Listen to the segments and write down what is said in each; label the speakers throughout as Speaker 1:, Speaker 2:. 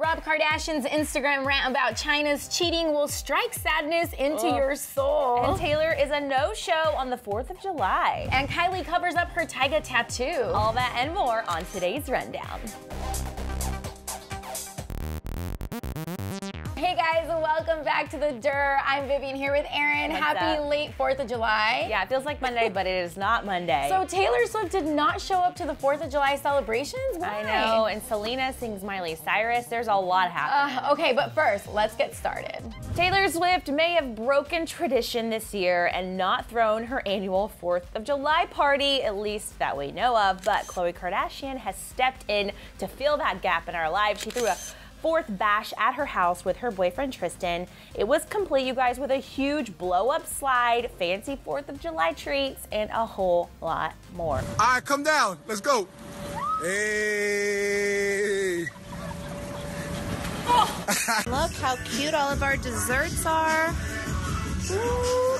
Speaker 1: Rob Kardashian's Instagram rant about Chyna's cheating will strike sadness into your soul.
Speaker 2: And Taylor is a no-show on the 4th of July.
Speaker 1: And Kylie covers up her Tyga tattoo.
Speaker 2: All that and more on today's Rundown.
Speaker 1: Hey guys, welcome back to The Dur. I'm Vivian here with Aaron. Happy late 4th of July.
Speaker 2: Yeah, it feels like Monday, but it is not Monday.
Speaker 1: So Taylor Swift did not show up to the 4th of July celebrations? Why?
Speaker 2: I know, and Selena sings Miley Cyrus. There's a lot happening.
Speaker 1: Okay, but first, let's get started.
Speaker 2: Taylor Swift may have broken tradition this year and not thrown her annual 4th of July party, at least that we know of, but Khloe Kardashian has stepped in to fill that gap in our lives. She threw a 4th bash at her house with her boyfriend Tristan. It was complete, you guys, with a huge blow-up slide, fancy 4th of July treats, and a whole lot more.
Speaker 3: All right, come down. Let's go. Hey.
Speaker 4: Look how cute all of our desserts are. Ooh.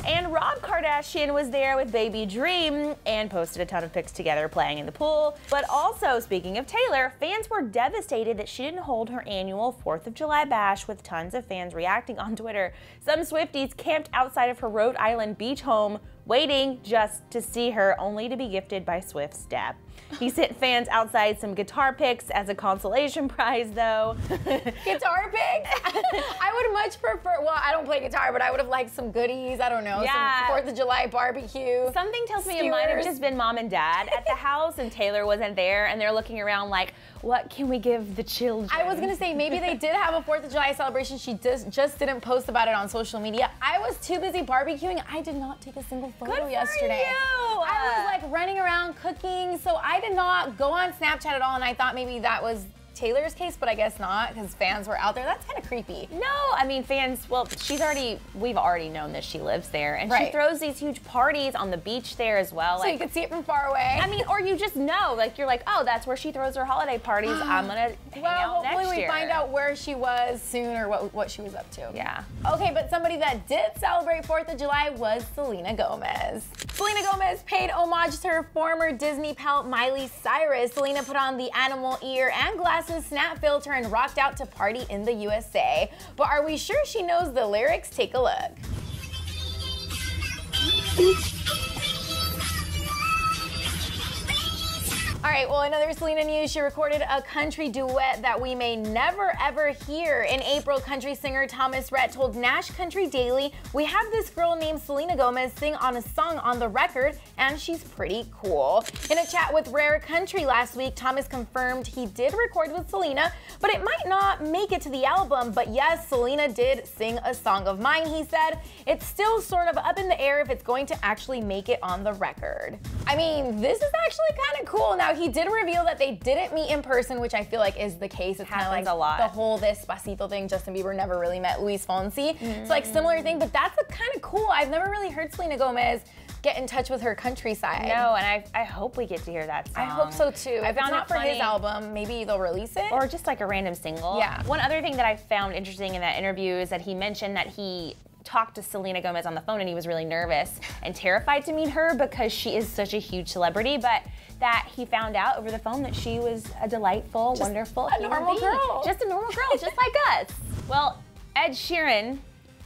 Speaker 2: And Rob Kardashian was there with baby Dream and posted a ton of pics together playing in the pool. But also, speaking of Taylor, fans were devastated that she didn't hold her annual 4th of July bash, with tons of fans reacting on Twitter. Some Swifties camped outside of her Rhode Island beach home, waiting just to see her, only to be gifted by Swift's dad. He sent fans outside some guitar picks as a consolation prize, though.
Speaker 1: Guitar picks? I would much prefer, well, I don't play guitar, but I would have liked some goodies, I don't know,
Speaker 2: yeah,
Speaker 1: some 4th of July barbecue.
Speaker 2: Something tells me it might have just been mom and dad at the house and Taylor wasn't there, and they're looking around like, what can we give the children?
Speaker 1: I was gonna say, maybe they did have a 4th of July celebration, she just didn't post about it on social media. I was too busy barbecuing, I did not take a single photo yesterday.
Speaker 2: Good for you!
Speaker 1: I was like running around cooking, so I did not go on Snapchat at all, and I thought maybe that was Taylor's case, but I guess not, because fans were out there. That's kind of creepy.
Speaker 2: No, I mean, fans, well, we've already known that she lives there, and
Speaker 1: right.
Speaker 2: She throws these huge parties on the beach there as well.
Speaker 1: So like, you can see it from far away.
Speaker 2: I mean, or you just know, like, you're like, oh, that's where she throws her holiday parties. I'm gonna hang out next year.
Speaker 1: Hopefully we find out where she was soon, or what she was up to.
Speaker 2: Yeah.
Speaker 1: Okay, but somebody that did celebrate 4th of July was Selena Gomez. Selena Gomez paid homage to her former Disney pal Miley Cyrus. Selena put on the animal ear and glasses snap filter and rocked out to party in the USA. But are we sure she knows the lyrics? Take a look. All right, well, another Selena news, she recorded a country duet that we may never ever hear. In April, country singer Thomas Rhett told Nash Country Daily, "We have this girl named Selena Gomez sing on a song on the record, and she's pretty cool." In a chat with Rare Country last week, Thomas confirmed he did record with Selena, but it might not make it to the album. But yes, Selena did sing a song of mine, he said. It's still sort of up in the air if it's going to actually make it on the record. I mean, this is actually kind of cool. Now, he did reveal that they didn't meet in person, which I feel like is the case. It's kind of like
Speaker 2: a lot.
Speaker 1: The whole Despacito thing. Justin Bieber never really met Luis Fonsi. It's like similar thing, but that's kind of cool. I've never really heard Selena Gomez get in touch with her countryside.
Speaker 2: No, and I hope we get to hear that song.
Speaker 1: I hope so too.
Speaker 2: I found
Speaker 1: it not for his album, maybe they'll release it.
Speaker 2: Or just like a random single.
Speaker 1: Yeah.
Speaker 2: One other thing that I found interesting in that interview is that he mentioned that he talked to Selena Gomez on the phone and he was really nervous and terrified to meet her because she is such a huge celebrity, but that he found out over the phone that she was a delightful, wonderful
Speaker 1: normal girl.
Speaker 2: Just a normal girl, just like us. Well, Ed Sheeran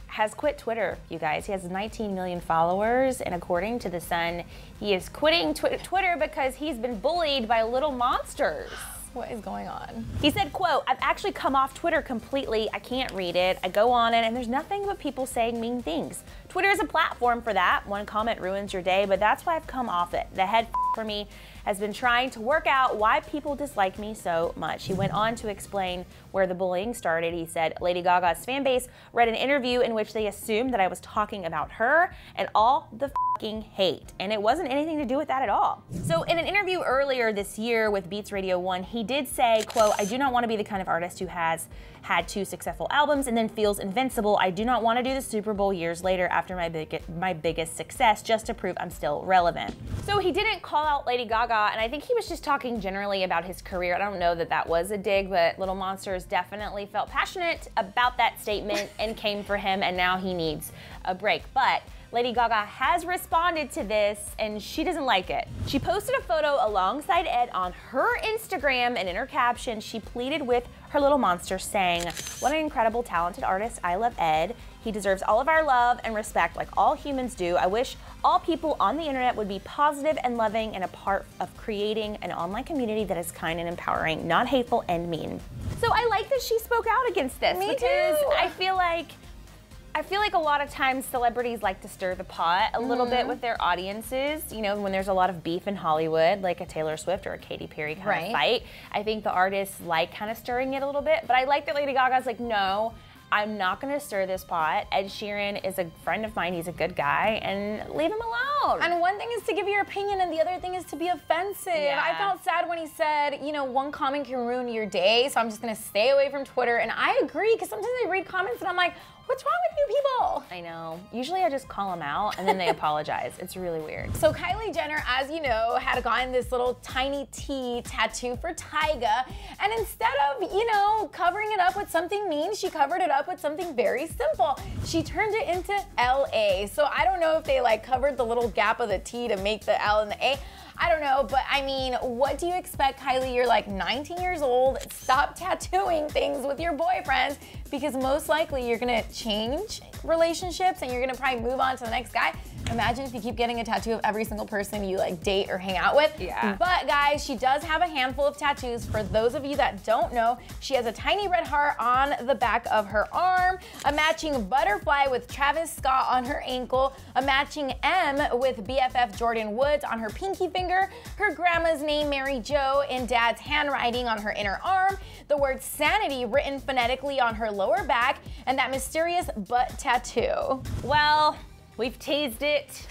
Speaker 2: has quit Twitter, you guys. He has 19 million followers, and according to The Sun, he is quitting Twitter because he's been bullied by little monsters.
Speaker 1: What is going on?
Speaker 2: He said, quote, "I've actually come off Twitter completely. I can't read it. I go on it and there's nothing but people saying mean things. Twitter is a platform for that. One comment ruins your day, but that's why I've come off it. The head for me has been trying to work out why people dislike me so much." He went on to explain where the bullying started. He said, "Lady Gaga's fan base read an interview in which they assumed that I was talking about her and all the fucking hate, and it wasn't anything to do with that at all." So in an interview earlier this year with Beats Radio 1, he did say, quote, "I do not want to be the kind of artist who has had 2 successful albums and then feels invincible. I do not want to do the Super Bowl years later after my biggest success just to prove I'm still relevant." So he didn't call out Lady Gaga, and I think he was just talking generally about his career. I don't know that that was a dig, but Little Monsters definitely felt passionate about that statement and came for him, and now he needs a break. But Lady Gaga has responded to this, and she doesn't like it. She posted a photo alongside Ed on her Instagram, and in her caption, she pleaded with her little monster, saying, "What an incredible, talented artist. I love Ed. He deserves all of our love and respect like all humans do. I wish all people on the internet would be positive and loving and a part of creating an online community that is kind and empowering, not hateful and mean." So I like that she spoke out against this.
Speaker 1: Me
Speaker 2: because
Speaker 1: too.
Speaker 2: I feel like a lot of times celebrities like to stir the pot a little bit with their audiences. You know, when there's a lot of beef in Hollywood, like a Taylor Swift or a Katy Perry kind of fight, I think the artists like kind of stirring it a little bit. But I like that Lady Gaga's like, no, I'm not gonna stir this pot. Ed Sheeran is a friend of mine, he's a good guy, and leave him alone.
Speaker 1: And one thing is to give your opinion, and the other thing is to be offensive.
Speaker 2: Yeah.
Speaker 1: I felt sad when he said, you know, one comment can ruin your day, so I'm just gonna stay away from Twitter. And I agree, because sometimes I read comments and I'm like, what's wrong with you people?
Speaker 2: I know. Usually I just call them out and then they apologize. It's really weird.
Speaker 1: So Kylie Jenner, as you know, had gotten this little tiny T tattoo for Tyga. And instead of, you know, covering it up with something mean, she covered it up with something very simple. She turned it into LA. So I don't know if they like covered the little gap of the T to make the L and the A. I don't know, but I mean, what do you expect, Kylie? You're like 19 years old. Stop tattooing things with your boyfriends, because most likely you're gonna change relationships and you're gonna probably move on to the next guy. Imagine if you keep getting a tattoo of every single person you like date or hang out with.
Speaker 2: Yeah.
Speaker 1: But guys, she does have a handful of tattoos. For those of you that don't know, she has a tiny red heart on the back of her arm, a matching butterfly with Travis Scott on her ankle, a matching M with BFF Jordan Woods on her pinky finger, her grandma's name Mary Jo in dad's handwriting on her inner arm, the word sanity written phonetically on her lower back, and that mysterious butt tattoo.
Speaker 2: Well, we've teased it,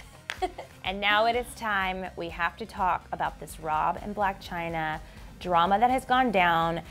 Speaker 2: and now it is time. We have to talk about this Rob and Blac Chyna drama that has gone down.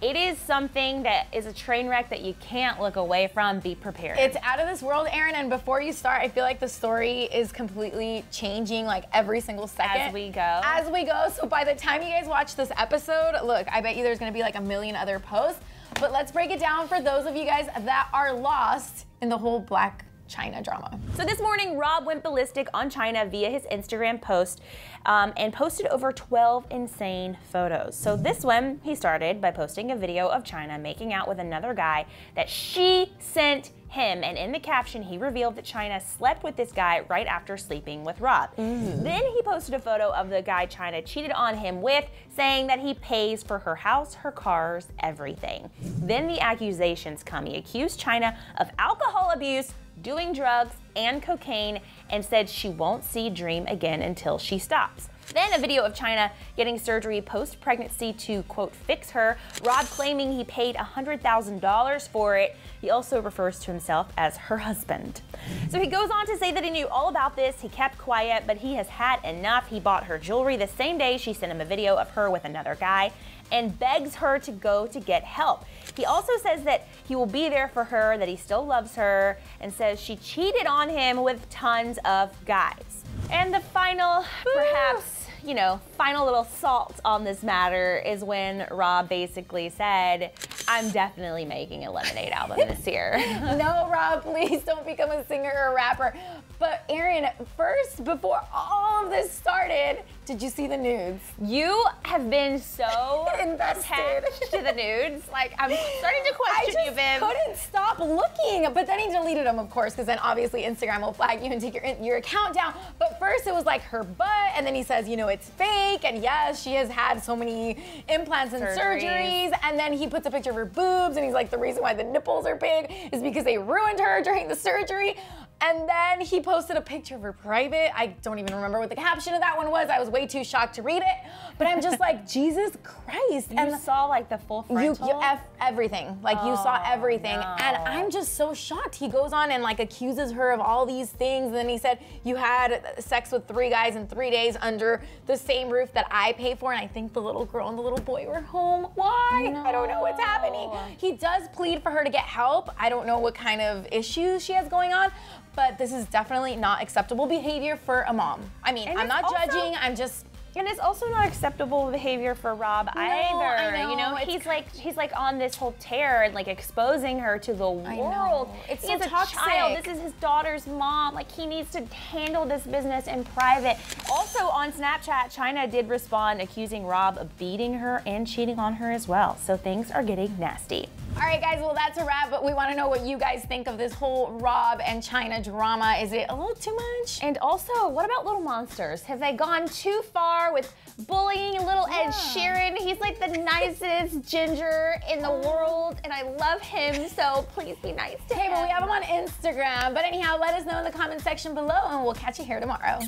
Speaker 2: It is something that is a train wreck that you can't look away from. Be prepared.
Speaker 1: It's out of this world, Erin, and before you start, I feel like the story is completely changing like every single second.
Speaker 2: As we go.
Speaker 1: As we go, so by the time you guys watch this episode, look, I bet you there's gonna be like a million other posts, but let's break it down for those of you guys that are lost in the whole Blac Chyna drama.
Speaker 2: So this morning, Rob went ballistic on Chyna via his Instagram post and posted over 12 insane photos. So this one, he started by posting a video of Chyna making out with another guy that she sent him, and in the caption, he revealed that Chyna slept with this guy right after sleeping with Rob. Then he posted a photo of the guy Chyna cheated on him with, saying that he pays for her house, her cars, everything. Then the accusations come. He accused Chyna of alcohol abuse, doing drugs and cocaine, and said she won't see Dream again until she stops. Then a video of Chyna getting surgery post-pregnancy to, quote, fix her, Rob claiming he paid $100,000 for it. He also refers to himself as her husband. So he goes on to say that he knew all about this, he kept quiet, but he has had enough. He bought her jewelry the same day she sent him a video of her with another guy and begs her to go to get help. He also says that he will be there for her, that he still loves her, and says she cheated on him with tons of guys. And the final, perhaps, you know, final little salt on this matter is when Rob basically said, I'm definitely making a Lemonade album this year.
Speaker 1: No, Rob, please don't become a singer or a rapper. But Erin, first, before all of this started, did you see the nudes?
Speaker 2: You have been so
Speaker 1: Invested.
Speaker 2: attached to the nudes. Like, I'm starting to question you, Viv.
Speaker 1: I just couldn't stop looking. But then he deleted them, of course, because then obviously Instagram will flag you and take your account down. But first it was like her butt, and then he says, you know, it's fake. And yes, she has had so many implants and surgeries. And then he puts a picture of her boobs, and he's like, the reason why the nipples are big is because they ruined her during the surgery. And then he posted a picture of her private. I don't even remember what the caption of that one was. I was way too shocked to read it. But I'm just like, Jesus Christ.
Speaker 2: You saw like the full frontal?
Speaker 1: You everything. Like you saw everything.
Speaker 2: No.
Speaker 1: And I'm just so shocked. He goes on and like accuses her of all these things. And then he said, you had sex with 3 guys in 3 days under the same roof that I pay for. And I think the little girl and the little boy were home. Why?
Speaker 2: No.
Speaker 1: I don't know what's happening. He does plead for her to get help. I don't know what kind of issues she has going on. But this is definitely not acceptable behavior for a mom. I mean, I'm not judging, I'm just
Speaker 2: And it's also not acceptable behavior for Rob either.
Speaker 1: I know.
Speaker 2: You know, he's like on this whole tear and like exposing her to the world.
Speaker 1: It's
Speaker 2: He's
Speaker 1: so
Speaker 2: a
Speaker 1: toxic.
Speaker 2: child. This is his daughter's mom. Like, he needs to handle this business in private. Also on Snapchat, Chyna did respond accusing Rob of beating her and cheating on her as well. So things are getting nasty.
Speaker 1: All right, guys, well, that's a wrap, but we want to know what you guys think of this whole Rob and Chyna drama. Is it a little too much?
Speaker 2: And also, what about Little Monsters? Have they gone too far with bullying little Ed Sheeran? He's like the nicest ginger in the world, and I love him, so please be nice to him.
Speaker 1: Hey, but we have him on Instagram. But anyhow, let us know in the comment section below, and we'll catch you here tomorrow.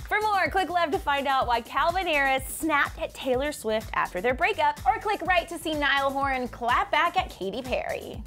Speaker 2: For more, click left to find out why Calvin Harris snapped at Taylor Swift after their breakup.
Speaker 1: Or click right to see Niall Horan clap back at Katy Perry.